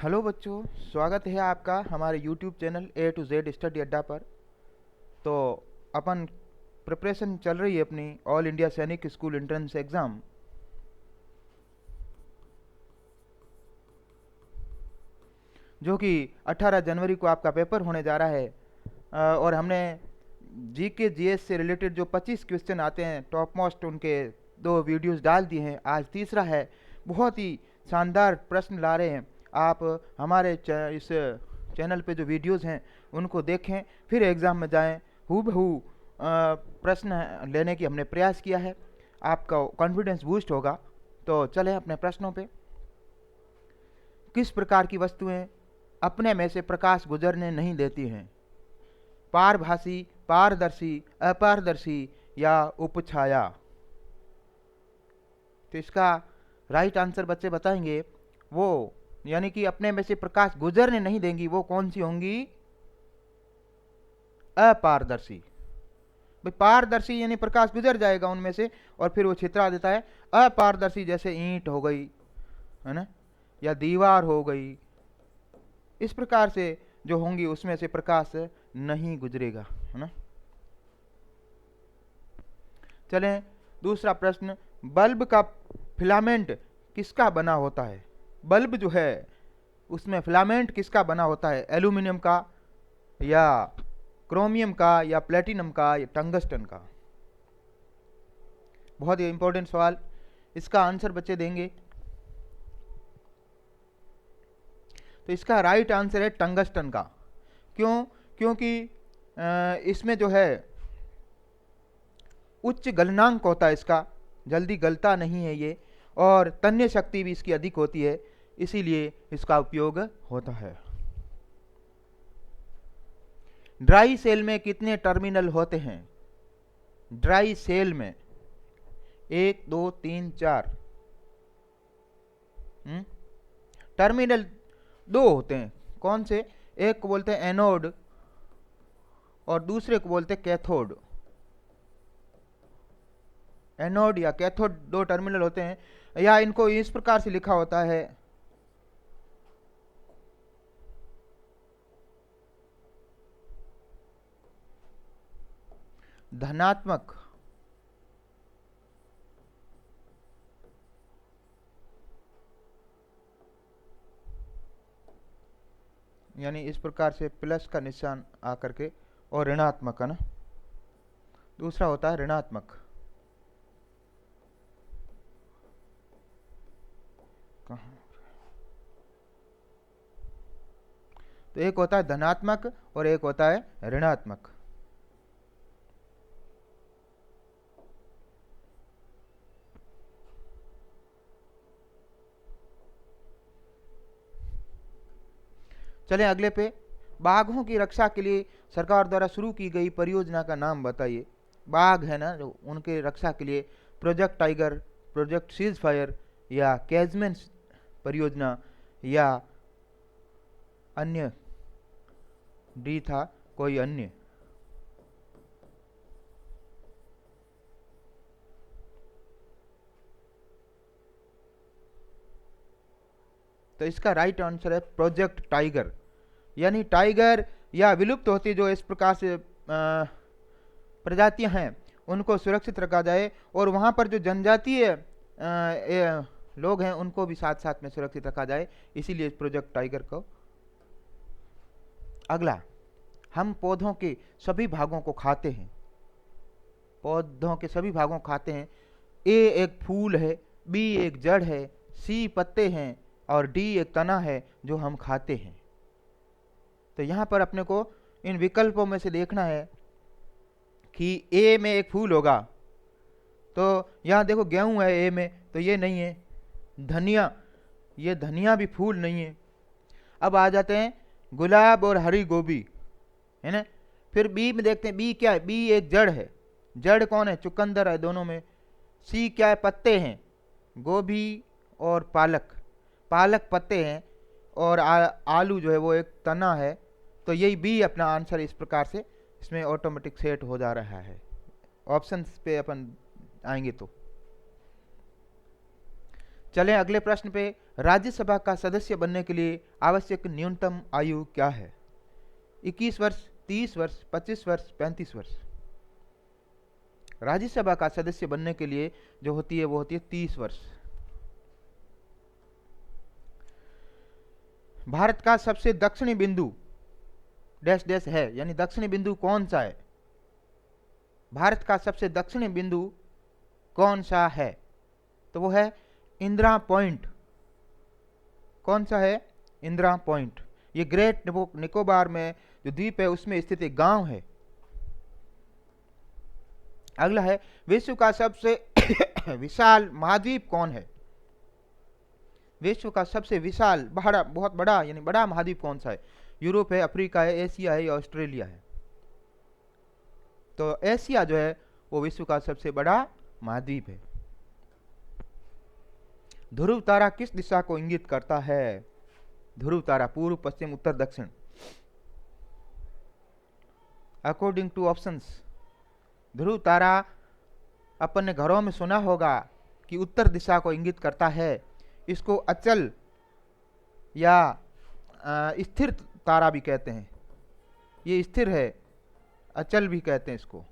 Hello बच्चों, स्वागत है आपका हमारे YouTube channel A to Z study अड्डा पर। तो अपन प्रिपरेशन चल रही है अपनी all India Sainik school entrance exam, जो कि 18 जनवरी को आपका पेपर होने जा रहा है। और हमने जीके जीएस से रिलेटेड जो 25 क्वेश्चन आते हैं टॉप मोस्ट, उनके 2 वीडियोस डाल दिए हैं। आज तीसरा है। बहुत ही शानदार प्रश्न ला रहे हैं। आप हमारे इस चैनल पे जो वीडियोस हैं उनको देखें, फिर एग्ज़ाम में जाएं। हूबहू प्रश्न लेने की हमने प्रयास किया है। आपका कॉन्फिडेंस बूस्ट होगा। तो चलें अपने प्रश्नों पे। किस प्रकार की वस्तुएं अपने में से प्रकाश गुजरने नहीं देती हैं? पारभासी, पारदर्शी, अपारदर्शी या उपछाया? तो इसका राइट आंसर बच्चे बताएंगे। वो यानी कि अपने में से प्रकाश गुजरने नहीं देंगी, वो कौन सी होंगी? अपारदर्शी। भाई पारदर्शी यानी प्रकाश गुजर जाएगा उनमें से और फिर वो छितरा देता है। अपारदर्शी जैसे ईंट हो गई, है ना, या दीवार हो गई, इस प्रकार से जो होंगी उसमें से प्रकाश नहीं गुजरेगा, है ना। चलें दूसरा प्रश्न। बल्ब का फिलामेंट किसका बना होता है? बल्ब जो है उसमें फिलामेंट किसका बना होता है? एल्यूमिनियम का, या क्रोमियम का, या प्लेटिनम का, या टंगस्टन का? बहुत ही इंपॉर्टेंट सवाल। इसका आंसर बच्चे देंगे। तो इसका राइट आंसर है टंगस्टन का। क्यों? क्योंकि इसमें जो है उच्च गलनांक होता है इसका, जल्दी गलता नहीं है ये, और तन्य शक्ति भी इसकी अधिक होती है, इसीलिए इसका उपयोग होता है। ड्राई सेल में कितने टर्मिनल होते हैं? ड्राई सेल में 1 2 3 4 टर्मिनल 2 होते हैं। कौन से? एक को बोलते हैं एनोड और दूसरे को बोलते हैं कैथोड। एनोड या कैथोड 2 टर्मिनल होते हैं, या इनको इस प्रकार से लिखा होता है। धनात्मक यानी इस प्रकार से प्लस का निशान आकर के, और ऋणात्मक, है ना, दूसरा होता है ऋणात्मक। तो एक होता है धनात्मक और एक होता है ऋणात्मक। चलें अगले पे। बाघों की रक्षा के लिए सरकार द्वारा शुरू की गई परियोजना का नाम बताइए। बाघ है ना, जो उनके रक्षा के लिए project tiger, project cease fire, या कैजमैन परियोजना, या अन्य डी था कोई अन्य? तो इसका राइट आंसर है प्रोजेक्ट टाइगर। यानी टाइगर या विलुप्त होती जो इस प्रकार से प्रजातियां हैं उनको सुरक्षित रखा जाए, और वहां पर जो जनजातीय लोग हैं उनको भी साथ साथ में सुरक्षित रखा जाए, इसीलिए प्रोजेक्ट टाइगर को। अगला, हम पौधों के सभी भागों को खाते हैं। पौधों के सभी भागों को खाते हैं। ए एक फूल है, बी एक जड़ है, सी पत्ते हैं, और डी एक तना है जो हम खाते हैं। तो यहां पर अपने को इन विकल्पों में से देखना है कि ए में एक फूल होगा। तो यहां देखो गेहूं है ए में, तो ये नहीं है। धनिया, ये धनिया भी फूल नहीं है। अब आ जाते हैं गुलाब और हरी गोभी, है ना। फिर बी में देखते हैं, बी क्या है? बी एक जड़ है। जड़ कौन है? चुकंदर है दोनों में। सी क्या है? पत्ते हैं, गोभी और पालक। पालक पत्ते हैं, और आलू जो है वो एक तना है। तो यही बी अपना आंसर इस प्रकार से इसमें ऑटोमेटिक सेट हो जा रहा है। ऑप्शंस पे अपन आएंगे तो चलें अगले प्रश्न पे। राज्यसभा का सदस्य बनने के लिए आवश्यक न्यूनतम आयु क्या है? 21 वर्ष, 30 वर्ष, 25 वर्ष, 35 वर्ष। राज्यसभा का सदस्य बनने के लिए जो होती है वो होती है 30 वर्ष। भारत का सबसे दक्षिणी बिंदु डैश डैश है, यानी दक्षिणी बिंदु कौन सा है? भारत का सबसे दक्षिणी बिंदु कौन सा है? तो वो है इंदिरा पॉइंट। कौन सा है? इंदिरा पॉइंट। ये ग्रेट निकोबार में जो द्वीप है उसमें स्थित एक गांव है। अगला है, विश्व का सबसे विशाल महाद्वीप कौन है? विश्व का सबसे विशाल बड़ा, बहुत बड़ा यानी बड़ा महाद्वीप कौन सा है? यूरोप है, अफ्रीका है, एशिया है या ऑस्ट्रेलिया है? तो एशिया जो है वो विश्व का सबसे बड़ा महाद्वीप है। ध्रुव तारा किस दिशा को इंगित करता है? ध्रुव तारा पूर्व, पश्चिम, उत्तर, दक्षिण। अकॉर्डिंग टू ऑप्शंस ध्रुव तारा अपन ने घरों में सुना होगा कि उत्तर दिशा को इंगित करता है। इसको अचल या स्थिर तारा भी कहते हैं। ये स्थिर है, अचल भी कहते हैं इसको।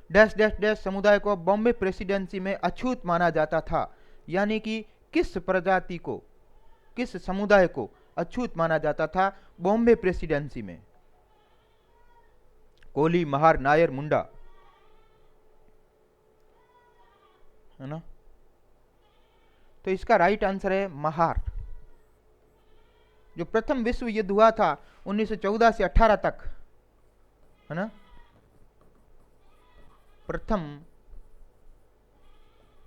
डैश डैश डैश समुदाय को बॉम्बे प्रेसिडेंसी में अछूत माना जाता था, यानी कि किस प्रजाति को, किस समुदाय को अछूत माना जाता था बॉम्बे प्रेसिडेंसी में? कोली, महार, नायर, मुंडा, है ना? तो इसका राइट आंसर है महार। जो प्रथम विश्व युद्ध हुआ था 1914 से 18 तक, है ना, प्रथम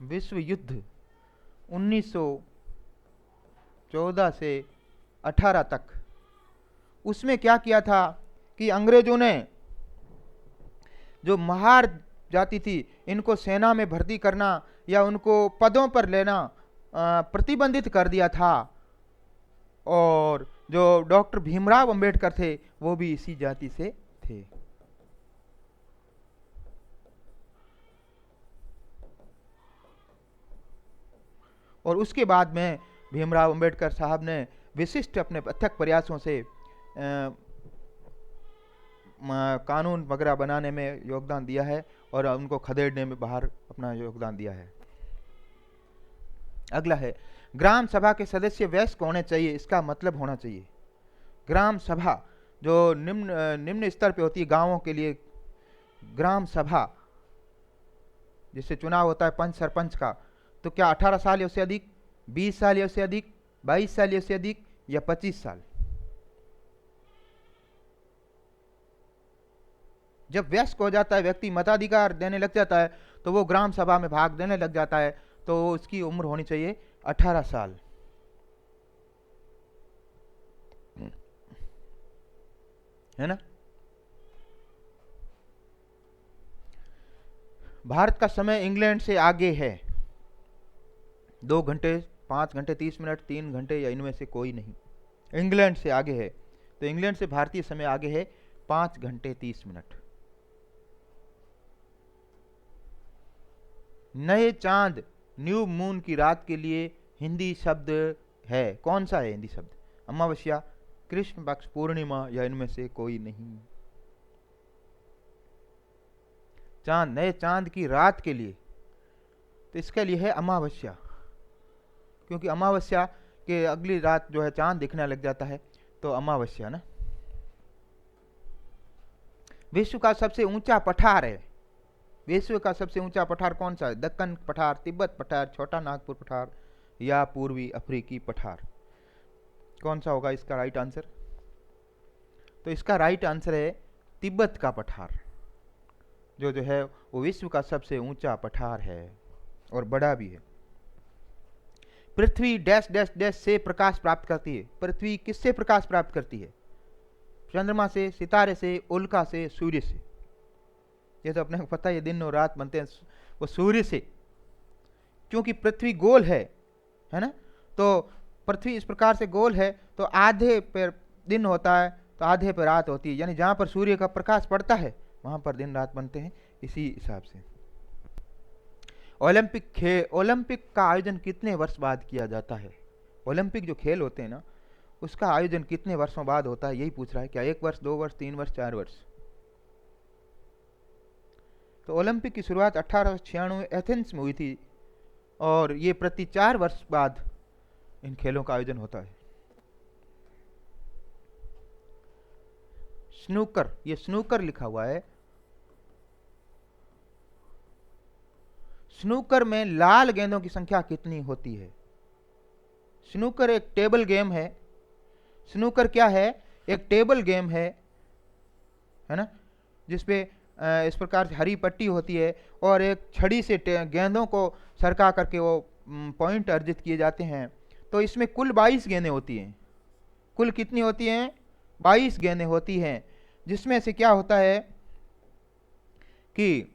विश्व युद्ध 1914 से 18 तक, उसमें क्या किया था कि अंग्रेजों ने जो महार जाति थी इनको सेना में भर्ती करना या उनको पदों पर लेना प्रतिबंधित कर दिया था। और जो डॉक्टर भीमराव अंबेडकर थे वो भी इसी जाति से थे। और उसके बाद में भीमराव अंबेडकर साहब ने विशिष्ट अपने अथक प्रयासों से कानून वगैरह बनाने में योगदान दिया है और उनको खदेड़ने में बाहर अपना योगदान दिया है। अगला है, ग्राम सभा के सदस्य वयस्क होने चाहिए, इसका मतलब होना चाहिए। ग्राम सभा जो निम्न स्तर पे होती है गांवों के लिए, ग्राम सभा जिससे चुनाव होता है पंच सरपंच का, तो क्या 18 साल या उससे अधिक, 20 साल या उससे अधिक, 22 साल या उससे अधिक या 25 साल? जब वयस्क हो जाता है व्यक्ति, मताधिकार देने लग जाता है, तो वो ग्राम सभा में भाग देने लग जाता है, तो उसकी उम्र होनी चाहिए 18 साल। है ना? भारत का समय इंग्लैंड से आगे है 2 घंटे, 5 घंटे 30 मिनट, 3 घंटे या इनमें से कोई नहीं। इंग्लैंड से आगे है, तो इंग्लैंड से भारतीय समय आगे है 5 घंटे 30 मिनट। नए चांद, न्यू मून की रात के लिए हिंदी शब्द है, कौन सा है हिंदी शब्द? अमावस्या, कृष्ण पक्ष पूर्णिमा या इनमें से कोई नहीं। चांद, नए चांद की रात के लिए, तो इसके लिए है अमावस्या, क्योंकि अमावस्या के अगली रात जो है चांद दिखने लग जाता है, तो अमावस्या ना। विश्व का सबसे ऊंचा पठार है, विश्व का सबसे ऊंचा पठार कौन सा है? दक्कन पठार, तिब्बत पठार, छोटा नागपुर पठार या पूर्वी अफ्रीकी पठार? कौन सा होगा इसका राइट आंसर? तो इसका राइट आंसर है तिब्बत का पठार, जो है वो विश्व का सबसे ऊंचा पठार है और बड़ा भी है। पृथ्वी डैश डैश डैश से प्रकाश प्राप्त करती है। पृथ्वी किससे प्रकाश प्राप्त करती है? चंद्रमा से, सितारे से, उल्का से, सूर्य से। ये तो अपने को पता है, दिन और रात बनते हैं वो सूर्य से, क्योंकि पृथ्वी गोल है ना। तो पृथ्वी इस प्रकार से गोल है, तो आधे पर दिन होता है तो आधे पर रात होती है, यानी जहां पर सूर्य का प्रकाश पड़ता है वहां पर दिन रात बनते हैं, इसी हिसाब से। ओलंपिक का आयोजन कितने वर्ष बाद किया जाता है? ओलंपिक जो खेल होते हैं ना, उसका आयोजन कितने वर्षों बाद होता है, यही पूछ रहा है। क्या 1 वर्ष, 2 वर्ष, 3 वर्ष, 4 वर्ष? तो ओलंपिक की शुरुआत 1896 एथेंस में हुई थी, और ये प्रति 4 वर्ष बाद इन खेलों का आयोजन होता है। स्नूकर, ये स्नूकर लिखा हुआ है। स्नूकर में लाल गेंदों की संख्या कितनी होती है? स्नूकर एक टेबल गेम है। स्नूकर क्या है? एक टेबल गेम है ना, जिसपे इस प्रकार से हरी पट्टी होती है और एक छड़ी से गेंदों को सरका करके वो पॉइंट अर्जित किए जाते हैं। तो इसमें कुल 22 गेंदें होती हैं। कुल कितनी होती हैं? 22 गेंदें होती हैं, जिसमें से क्या होता है कि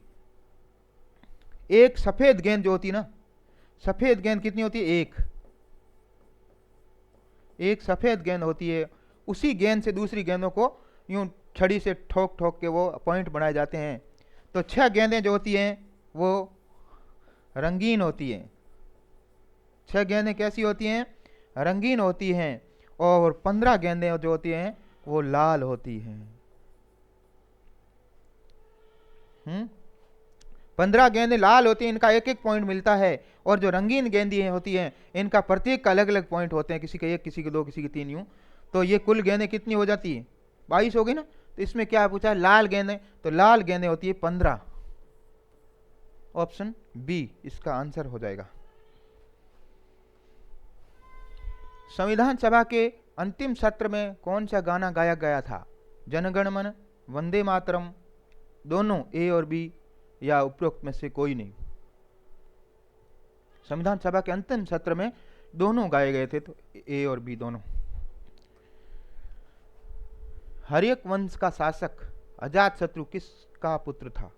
एक सफेद गेंद जो होती है ना, सफेद गेंद कितनी होती है? एक सफेद गेंद होती है। उसी गेंद से दूसरी गेंदों को यूं छड़ी से ठोक ठोक के वो पॉइंट बनाए जाते हैं। तो 6 गेंदें जो होती हैं वो रंगीन होती हैं। 6 गेंदें कैसी होती हैं? रंगीन होती हैं। और 15 गेंदें जो होती हैं वो लाल होती हैं। 15 गेंदें लाल होती हैं, इनका एक एक पॉइंट मिलता है। और जो रंगीन गेंदें होती हैं, इनका प्रत्येक का अलग अलग पॉइंट होते हैं, किसी के 1, किसी के 2, किसी के 3, यूं। तो ये कुल गेंदें कितनी हो जाती है? 22 हो गई ना। तो इसमें क्या पूछा है? लाल गेंदें। तो लाल गेंदें होती है 15। ऑप्शन बी इसका आंसर हो जाएगा। संविधान सभा के अंतिम सत्र में कौन सा गाना गाया गया था? जनगण मन, वंदे मातरम, दोनों ए और बी, या उपरोक्त में से कोई नहीं? संविधान सभा के अंतिम सत्र में दोनों गाए गए थे, तो ए और बी दोनों। हर्यक वंश का शासक अजात शत्रु किसका पुत्र था?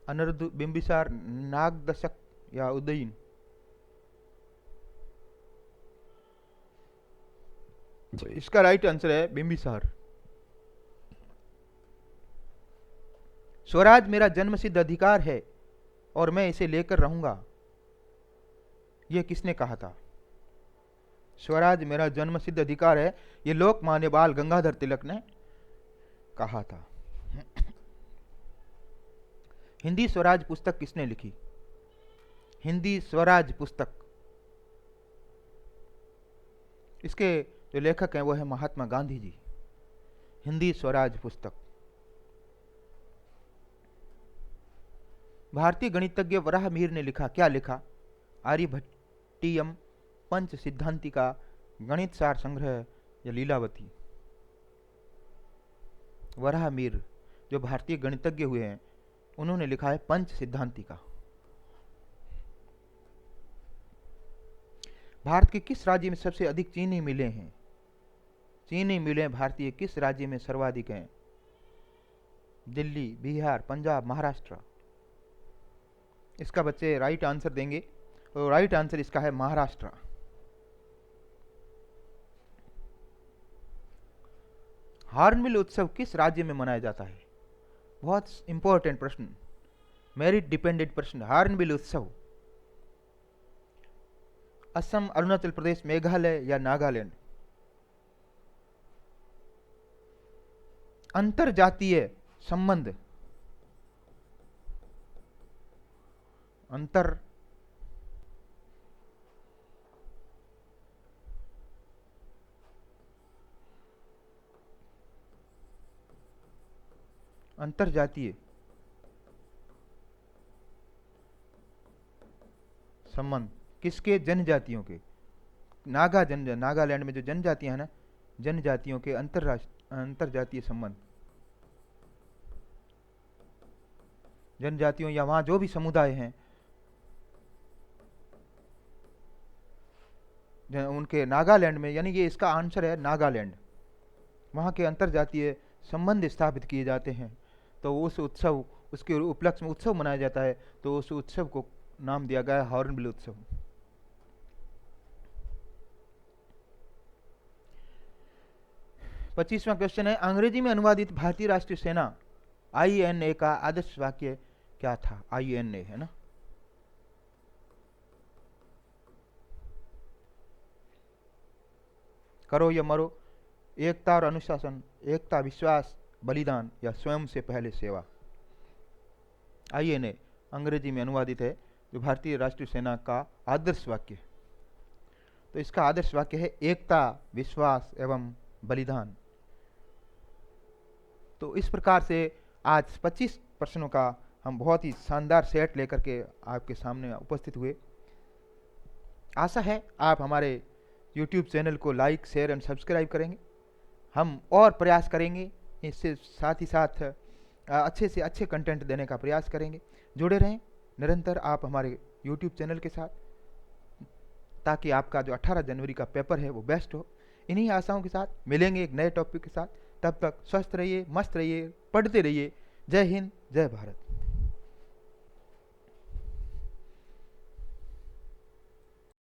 अनिरुद्ध, बिंबिसार, नागदशक, या उदयन? तो इसका राइट आंसर है बिंबिसार। स्वराज मेरा जन्मसिद्ध अधिकार है और मैं इसे लेकर रहूंगा, यह किसने कहा था? स्वराज मेरा जन्मसिद्ध अधिकार है, यह लोकमान्य बाल गंगाधर तिलक ने कहा था। हिंदी स्वराज पुस्तक किसने लिखी? हिंदी स्वराज पुस्तक, इसके जो लेखक हैं वो है महात्मा गांधी जी। हिंदी स्वराज पुस्तक। भारतीय गणितज्ञ वराहमिहिर ने लिखा, क्या लिखा? आर्यभट्टियम, पंच सिद्धांतिका, गणित सार संग्रह, या लीलावती? वराहमिहिर जो भारतीय गणितज्ञ हुए हैं, उन्होंने लिखा है पंच सिद्धांतिका। भारत के किस राज्य में सबसे अधिक चीनी मिलें हैं? चीनी मिलें भारतीय किस राज्य में सर्वाधिक हैं? दिल्ली, बिहार, पंजाब, महाराष्ट्र? इसका बच्चे राइट आंसर देंगे, तो राइट आंसर इसका है महाराष्ट्र। हॉर्नबिल उत्सव किस राज्य में मनाया जाता है? बहुत इंपॉर्टेंट प्रश्न, मेरिट डिपेंडेंट प्रश्न। हॉर्नबिल उत्सव असम, अरुणाचल प्रदेश, मेघालय, या नागालैंड? अंतरजातीय संबंध, अंतरजातीय संबंध किसके? जनजातियों के। नागालैंड में जो जनजातियां हैं ना, जनजातियों के अंतरजातीय संबंध। जनजातियों या वहां जो भी समुदाय हैं, उनके नागालैंड में, यानी ये इसका आंसर है नागालैंड। वहां के अंतरजातीय संबंध स्थापित किए जाते हैं, तो उस उत्सव, उसके उपलक्ष्य में उत्सव मनाया जाता है, तो उस उत्सव को नाम दिया गया है हॉर्नबिल उत्सव। पच्चीसवां क्वेश्चन है, अंग्रेजी में अनुवादित भारतीय राष्ट्रीय सेना INA का आदर्श वाक्य क्या था, INA है ना। करो या मरो, एकता और अनुशासन, एकता विश्वास, बलिदान या स्वयं से पहले सेवा। INA अंग्रेजी में अनुवादित है, जो भारतीय राष्ट्रीय सेना का आदर्श वाक्य है। तो इसका आदर्श वाक्य है एकता, विश्वास एवं बलिदान। तो इस प्रकार से आज 25 प्रश्नों का हम बहुत ही शानदार सेट लेकर के आपके सामने उपस्थित हुए। आशा है आप हमारे YouTube चैनल को लाइक, शेयर एंड सब्सक्राइब करेंगे। हम और प्रयास करेंगे, इससे साथ ही साथ अच्छे से अच्छे कंटेंट देने का प्रयास करेंगे। जुड़े रहें निरंतर आप हमारे YouTube चैनल के साथ, ताकि आपका जो 18 जनवरी का पेपर है वो बेस्ट हो। इन्हीं आशाओं के साथ मिलेंगे एक नए टॉपिक के साथ। तब तक स्वस्थ रहिए, मस्त रहिए, पढ़ते रहिए। जय हिंद, जय भारत।